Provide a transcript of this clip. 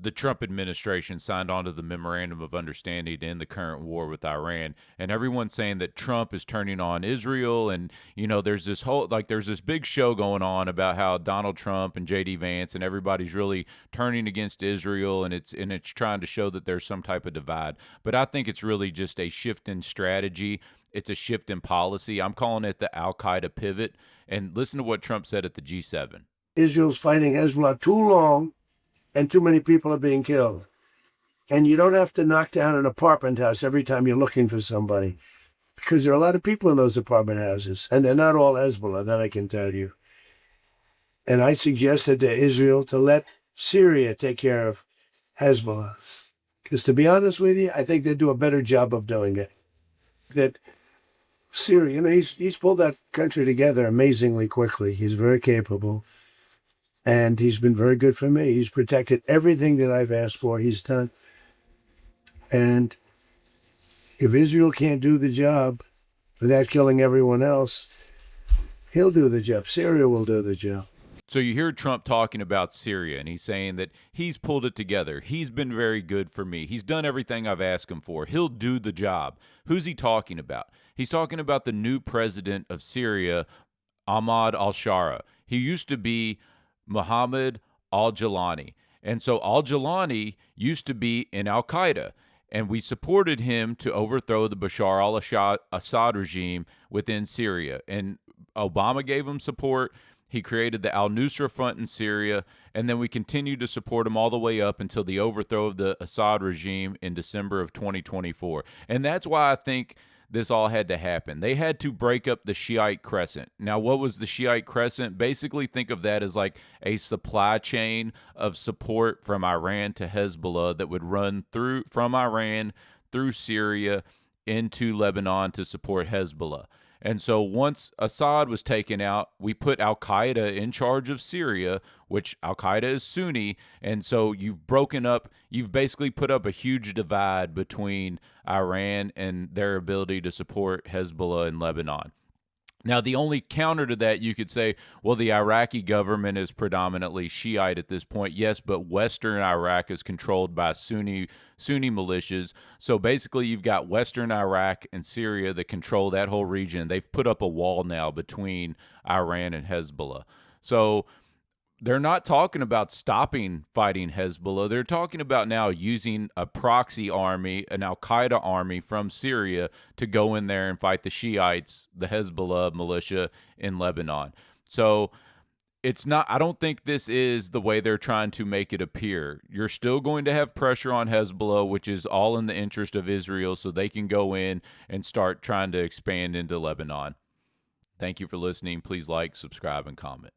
the Trump administration signed on to the memorandum of understanding to end the current war with Iran, and everyone's saying that Trump is turning on Israel, and there's this big show going on about how Donald Trump and JD Vance and everybody's really turning against Israel, and it's trying to show that there's some type of divide. But I think it's really just a shift in strategy. It's a shift in policy. I'm calling it the Al Qaeda pivot. And listen to what Trump said at the G7. Israel's fighting Hezbollah too long, and too many people are being killed. And you don't have to knock down an apartment house every time you're looking for somebody, because there are a lot of people in those apartment houses, and they're not all Hezbollah, that I can tell you. And I suggested to Israel to let Syria take care of Hezbollah. Because to be honest with you, I think they do a better job of doing it. That Syria, he's pulled that country together amazingly quickly. He's very capable. And he's been very good for me. He's protected everything that I've asked for, he's done. And if Israel can't do the job without killing everyone else, he'll do the job. Syria will do the job. So you hear Trump talking about Syria, and he's saying that he's pulled it together. He's been very good for me. He's done everything I've asked him for. He'll do the job. Who's he talking about? He's talking about the new president of Syria, Ahmad al-Shara. He used to be Mohammed al-Jilani. And so al-Jilani used to be in al-Qaeda, and we supported him to overthrow the Bashar al-Assad regime within Syria. And Obama gave him support. He created the al-Nusra Front in Syria, and then we continued to support him all the way up until the overthrow of the Assad regime in December of 2024. And that's why I think this all had to happen. They had to break up the Shiite Crescent. Now, what was the Shiite Crescent? Basically, think of that as like a supply chain of support from Iran to Hezbollah that would run from Iran through Syria into Lebanon to support Hezbollah. And so once Assad was taken out, we put al-Qaeda in charge of Syria, which al-Qaeda is Sunni. And so you've basically put up a huge divide between Iran and their ability to support Hezbollah in Lebanon. Now, the only counter to that, you could say, well, the Iraqi government is predominantly Shiite at this point. Yes, but Western Iraq is controlled by Sunni militias. So basically, you've got Western Iraq and Syria that control that whole region. They've put up a wall now between Iran and Hezbollah. So they're not talking about stopping fighting Hezbollah. They're talking about now using a proxy army, an al-Qaeda army from Syria to go in there and fight the Shiites, the Hezbollah militia in Lebanon. So I don't think this is the way they're trying to make it appear. You're still going to have pressure on Hezbollah, which is all in the interest of Israel, so they can go in and start trying to expand into Lebanon. Thank you for listening. Please like, subscribe, and comment.